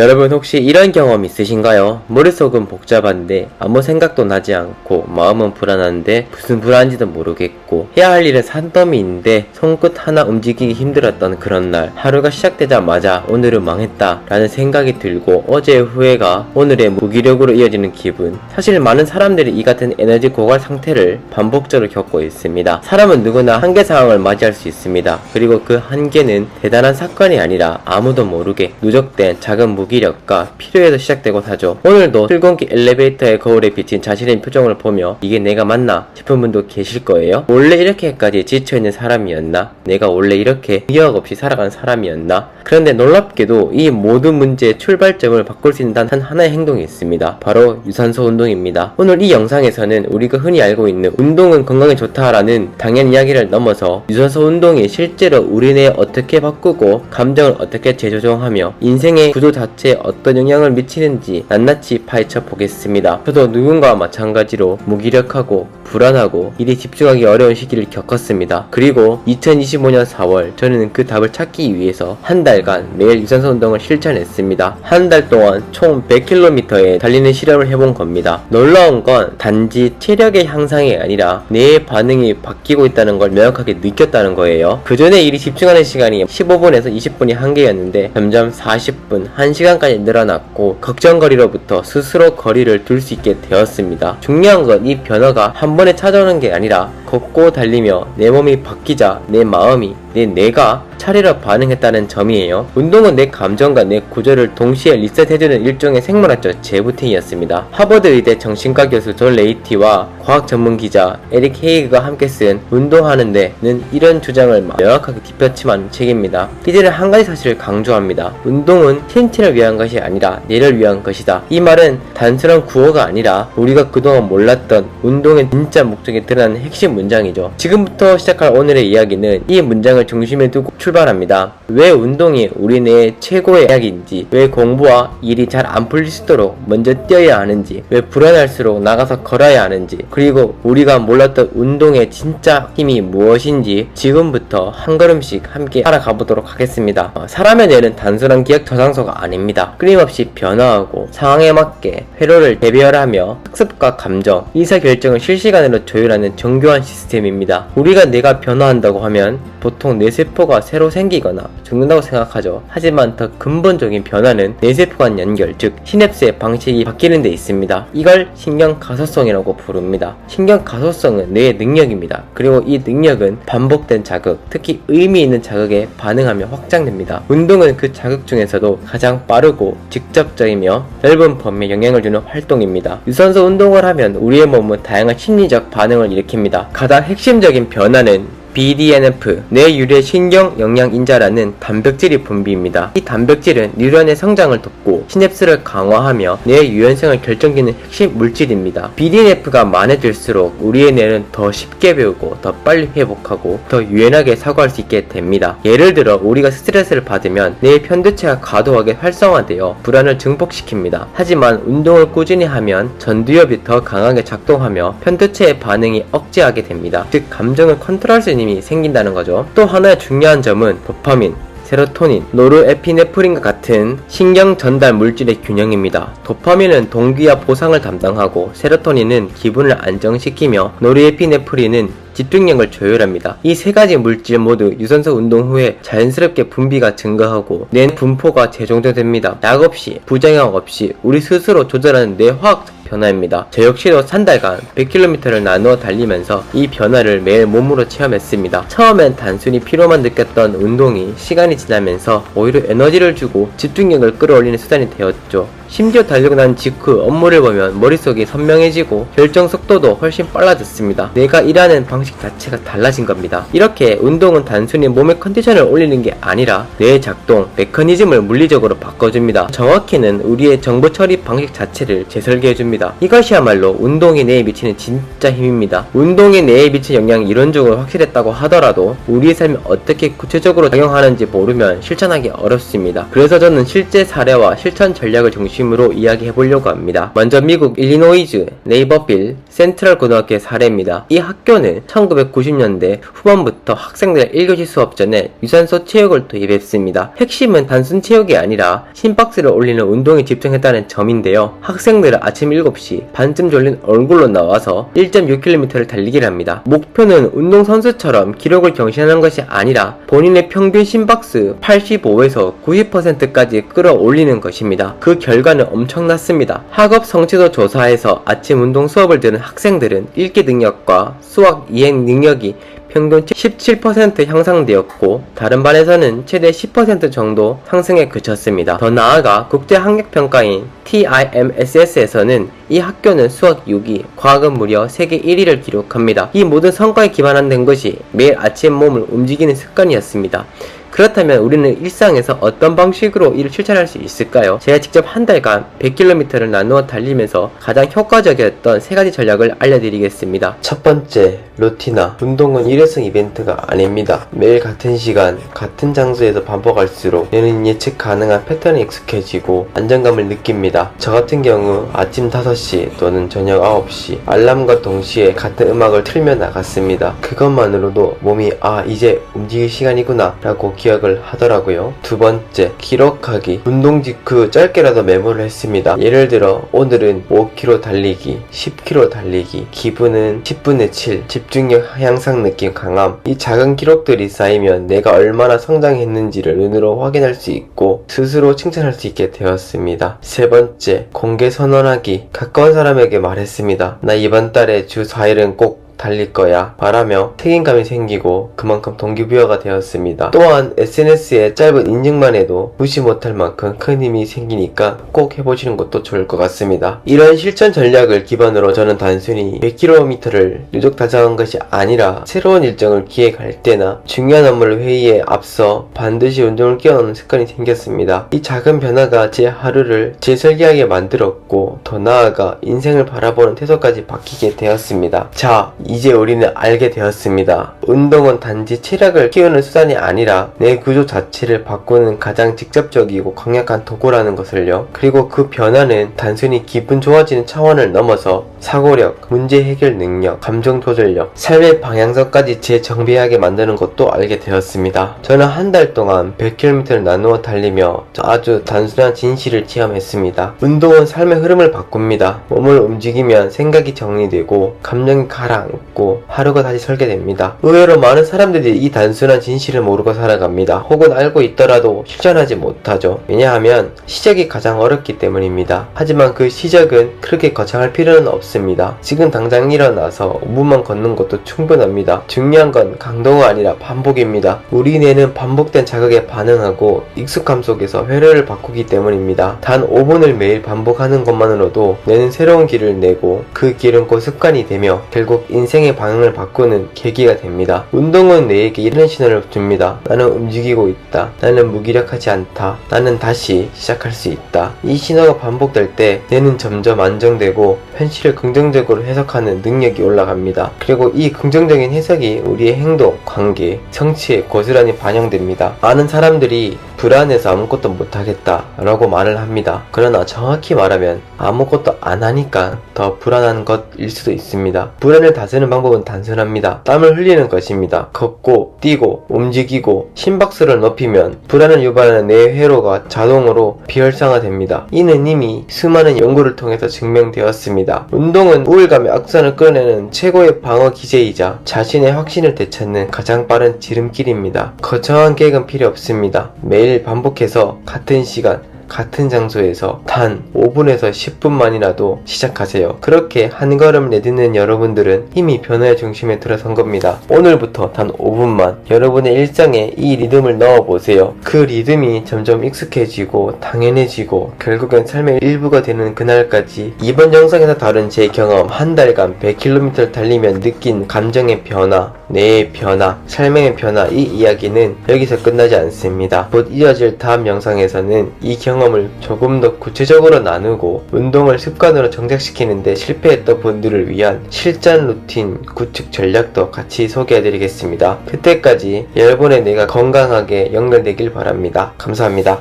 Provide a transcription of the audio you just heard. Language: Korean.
여러분 혹시 이런 경험 있으신가요? 머릿속은 복잡한데 아무 생각도 나지 않고 마음은 불안한데 무슨 불안인지도 모르겠고 해야 할 일은 산더미인데 손끝 하나 움직이기 힘들었던 그런 날, 하루가 시작되자마자 오늘은 망했다 라는 생각이 들고 어제의 후회가 오늘의 무기력으로 이어지는 기분. 사실 많은 사람들이 이 같은 에너지 고갈 상태를 반복적으로 겪고 있습니다. 사람은 누구나 한계 상황을 맞이할 수 있습니다. 그리고 그 한계는 대단한 사건이 아니라 아무도 모르게 누적된 작은 무기력과 필요에서 시작되곤 하죠. 오늘도 출근길 엘리베이터의 거울에 비친 자신의 표정을 보며 이게 내가 맞나 싶은 분도 계실 거예요. 원래 이렇게까지 지쳐있는 사람이었나? 내가 원래 이렇게 기억 없이 살아가는 사람이었나? 그런데 놀랍게도 이 모든 문제의 출발점을 바꿀 수 있는 단 하나의 행동이 있습니다. 바로 유산소 운동입니다. 오늘 이 영상에서는 우리가 흔히 알고 있는 운동은 건강에 좋다라는 당연 이야기를 넘어서 유산소 운동이 실제로 우리 뇌에 어떻게 바꾸고 감정을 어떻게 재조정하며 인생의 구조 자체에 어떤 영향을 미치는지 낱낱이 파헤쳐 보겠습니다. 저도 누군가와 마찬가지로 무기력하고 불안하고 일에 집중하기 어려운 시기를 겪었습니다. 그리고 2025년 4월 저는 그 답을 찾기 위해서 한 달간 매일 유산소 운동을 실천했습니다. 한 달 동안 총 100km에 달리는 실험을 해본 겁니다. 놀라운 건 단지 체력의 향상이 아니라 뇌의 반응이 바뀌고 있다는 걸 명확하게 느꼈다는 거예요. 그 전에 일이 집중하는 시간이 15분에서 20분이 한계였는데 점점 40분, 1시간까지 늘어났고 걱정거리로부터 스스로 거리를 둘 수 있게 되었습니다. 중요한 건 이 변화가 한 번에 찾아오는 게 아니라 걷고 달리며 내 몸이 바뀌자 내 마음이, 내 뇌가 차례로 반응했다는 점이에요. 운동은 내 감정과 내 구조를 동시에 리셋해주는 일종의 생물학적 재부팅이었습니다. 하버드 의대 정신과 교수 존 레이티와 과학 전문 기자 에릭 헤이그가 함께 쓴 운동하는 데는 이런 주장을 명확하게 뒷받침하는 책입니다. 이들은 한 가지 사실을 강조합니다. 운동은 신체를 위한 것이 아니라 뇌를 위한 것이다. 이 말은 단순한 구호가 아니라 우리가 그동안 몰랐던 운동의 진짜 목적이 드러나는 핵심 문장이죠. 지금부터 시작할 오늘의 이야기는 이 문장을 중심에 두고 출발합니다. 왜 운동이 우리 뇌의 최고의 약인지, 왜 공부와 일이 잘 안 풀릴 수 있도록 먼저 뛰어야 하는지, 왜 불안할수록 나가서 걸어야 하는지, 그리고 우리가 몰랐던 운동의 진짜 힘이 무엇인지 지금부터 한 걸음씩 함께 알아가 보도록 하겠습니다. 사람의 뇌는 단순한 기억 저장소가 아닙니다. 끊임없이 변화하고 상황에 맞게 회로를 재배열하며 학습과 감정, 의사결정을 실시간으로 조율하는 정교한 시스템입니다. 우리가 뇌가 변화한다고 하면 보통 뇌세포가 새로 생기거나 죽는다고 생각하죠. 하지만 더 근본적인 변화는 뇌세포 간 연결, 즉 시냅스의 방식이 바뀌는 데 있습니다. 이걸 신경가소성이라고 부릅니다. 신경가소성은 뇌의 능력입니다. 그리고 이 능력은 반복된 자극, 특히 의미 있는 자극에 반응하며 확장됩니다. 운동은 그 자극 중에서도 가장 빠르고 직접적이며 넓은 범위에 영향을 주는 활동입니다. 유산소 운동을 하면 우리의 몸은 다양한 심리적 반응을 일으킵니다. 가장 핵심적인 변화는 BDNF, 뇌유래 신경영양인자라는 단백질이 분비입니다. 이 단백질은 뉴런의 성장을 돕고 시냅스를 강화하며 뇌 유연성을 결정짓는 핵심 물질입니다. BDNF가 많아질수록 우리의 뇌는 더 쉽게 배우고 더 빨리 회복하고 더 유연하게 사고할 수 있게 됩니다. 예를 들어 우리가 스트레스를 받으면 뇌의 편두체가 과도하게 활성화되어 불안을 증폭시킵니다. 하지만 운동을 꾸준히 하면 전두엽이 더 강하게 작동하며 편두체의 반응이 억제하게 됩니다. 즉 감정을 컨트롤할 수 있는 힘이 생긴다는 거죠. 또 하나의 중요한 점은 도파민, 세로토닌, 노르에피네프린과 같은 신경 전달 물질의 균형입니다. 도파민은 동기와 보상을 담당하고 세로토닌은 기분을 안정시키며 노르에피네프린은 집중력을 조율합니다. 이 세 가지 물질 모두 유산소 운동 후에 자연스럽게 분비가 증가하고 뇌 분포가 재정돈됩니다. 약 없이, 부작용 없이 우리 스스로 조절하는 뇌화학적 변화입니다. 저 역시도 한 달간 100km를 나누어 달리면서 이 변화를 매일 몸으로 체험했습니다. 처음엔 단순히 피로만 느꼈던 운동이 시간이 지나면서 오히려 에너지를 주고 집중력을 끌어올리는 수단이 되었죠. 심지어 달리고 난 직후 업무를 보면 머릿속이 선명해지고 결정 속도도 훨씬 빨라졌습니다. 내가 일하는 방식 자체가 달라진 겁니다. 이렇게 운동은 단순히 몸의 컨디션을 올리는 게 아니라 뇌의 작동, 메커니즘을 물리적으로 바꿔줍니다. 정확히는 우리의 정보 처리 방식 자체를 재설계해줍니다. 이것이야말로 운동이 뇌에 미치는 진짜 힘입니다. 운동이 뇌에 미치는 영향이 이론적으로 확실했다고 하더라도 우리의 삶에 어떻게 구체적으로 작용하는지 모르면 실천하기 어렵습니다. 그래서 저는 실제 사례와 실천 전략을 중심으로 중심으로 이야기해보려고 합니다. 먼저 미국 일리노이주 네이버빌 센트럴 고등학교의 사례입니다. 이 학교는 1990년대 후반부터 학생들 1교시 수업 전에 유산소 체육을 도입했습니다. 핵심은 단순 체육이 아니라 심박수를 올리는 운동에 집중했다는 점인데요. 학생들은 아침 7시 반쯤 졸린 얼굴로 나와서 1.6km를 달리기를 합니다. 목표는 운동선수처럼 기록을 경신하는 것이 아니라 본인의 평균 심박수 85에서 90%까지 끌어올리는 것입니다. 그 결과는 엄청났습니다. 학업 성취도 조사에서 아침 운동 수업을 들은 학생들은 읽기 능력과 수학 이행 능력이 평균 17% 향상되었고 다른 반에서는 최대 10% 정도 상승에 그쳤습니다. 더 나아가 국제학력평가인 TIMSS에서는 이 학교는 수학 6위, 과학은 무려 세계 1위를 기록합니다. 이 모든 성과에 기반한 것이 매일 아침 몸을 움직이는 습관이었습니다. 그렇다면 우리는 일상에서 어떤 방식으로 이를 실천할 수 있을까요? 제가 직접 한 달간 100km를 나누어 달리면서 가장 효과적이었던 3가지 전략을 알려드리겠습니다. 첫 번째, 루틴화. 운동은 일회성 이벤트가 아닙니다. 매일 같은 시간, 같은 장소에서 반복할수록 뇌는 예측 가능한 패턴이 익숙해지고 안정감을 느낍니다. 저 같은 경우 아침 5시 또는 저녁 9시 알람과 동시에 같은 음악을 틀며 나갔습니다. 그것만으로도 몸이 이제 움직일 시간이구나 라고 기억을 하더라고요. 두 번째, 기록하기. 운동 직후 짧게라도 메모를 했습니다. 예를 들어 오늘은 5km 달리기, 10km 달리기, 기분은 10분의 7, 집중력 향상 느낌 강함. 이 작은 기록들이 쌓이면 내가 얼마나 성장했는지를 눈으로 확인할 수 있고 스스로 칭찬할 수 있게 되었습니다. 세 번째, 공개 선언하기. 가까운 사람에게 말했습니다. 나 이번 달에 주 4일은 꼭 달릴 거야 말하며 책임감이 생기고 그만큼 동기부여가 되었습니다. 또한 SNS에 짧은 인증만 해도 무시 못할 만큼 큰 힘이 생기니까 꼭 해보시는 것도 좋을 것 같습니다. 이런 실천 전략을 기반으로 저는 단순히 100km를 누적 달성한 것이 아니라 새로운 일정을 기획할 때나 중요한 업무를 회의에 앞서 반드시 운동을 끼워넣는 습관이 생겼습니다. 이 작은 변화가 제 하루를 재설계하게 만들었고 더 나아가 인생을 바라보는 태도까지 바뀌게 되었습니다. 자, 이제 우리는 알게 되었습니다. 운동은 단지 체력을 키우는 수단이 아니라 내 구조 자체를 바꾸는 가장 직접적이고 강력한 도구라는 것을요. 그리고 그 변화는 단순히 기분 좋아지는 차원을 넘어서 사고력, 문제 해결 능력, 감정 조절력, 삶의 방향성까지 재정비하게 만드는 것도 알게 되었습니다. 저는 한 달 동안 100km를 나누어 달리며 아주 단순한 진실을 체험했습니다. 운동은 삶의 흐름을 바꿉니다. 몸을 움직이면 생각이 정리되고 감정이 가라앉고 하루가 다시 설계됩니다. 의외로 많은 사람들이 이 단순한 진실을 모르고 살아갑니다. 혹은 알고 있더라도 실천하지 못하죠. 왜냐하면 시작이 가장 어렵기 때문입니다. 하지만 그 시작은 그렇게 거창할 필요는 없습니다. 지금 당장 일어나서 5분만 걷는 것도 충분합니다. 중요한 건 강도가 아니라 반복입니다. 우리 뇌는 반복된 자극에 반응하고 익숙함 속에서 회로를 바꾸기 때문입니다. 단 5분을 매일 반복하는 것만으로도 뇌는 새로운 길을 내고 그 길은 곧 습관이 되며 결국 인생의 방향을 바꾸는 계기가 됩니다. 운동은 뇌에게 이런 신호를 줍니다. 나는 움직이고 있다. 나는 무기력하지 않다. 나는 다시 시작할 수 있다. 이 신호가 반복될 때 뇌는 점점 안정되고 현실을 긍정적으로 해석하는 능력이 올라갑니다. 그리고 이 긍정적인 해석이 우리의 행동, 관계, 성취에 고스란히 반영됩니다. 많은 사람들이 불안해서 아무것도 못하겠다 라고 말을 합니다. 그러나 정확히 말하면 아무것도 안 하니까 더 불안한 것일 수도 있습니다. 불안을 다스리는 방법은 단순합니다. 땀을 흘리는 것입니다. 걷고 뛰고 움직이고 심박수를 높이면 불안을 유발하는 뇌 회로가 자동으로 비활성화됩니다. 이는 이미 수많은 연구를 통해서 증명되었습니다. 운동은 우울감의 악순환을 끌어내는 최고의 방어 기제이자 자신의 확신을 되찾는 가장 빠른 지름길입니다. 거창한 계획은 필요 없습니다. 매일 반복해서 같은 시간 같은 장소에서 단 5분에서 10분만이라도 시작하세요. 그렇게 한 걸음 내딛는 여러분들은 이미 변화의 중심에 들어선 겁니다. 오늘부터 단 5분만 여러분의 일상에 이 리듬을 넣어보세요. 그 리듬이 점점 익숙해지고 당연해지고 결국엔 삶의 일부가 되는 그날까지 이번 영상에서 다룬 제 경험, 한 달간 100km를 달리며 느낀 감정의 변화, 뇌의 변화, 삶의 변화, 이 이야기는 여기서 끝나지 않습니다. 곧 이어질 다음 영상에서는 이 경험을 조금 더 구체적으로 나누고 운동을 습관으로 정착시키는데 실패했던 분들을 위한 실전 루틴 구축 전략도 같이 소개해드리겠습니다. 그때까지 여러분의 뇌가 건강하게 연결되길 바랍니다. 감사합니다.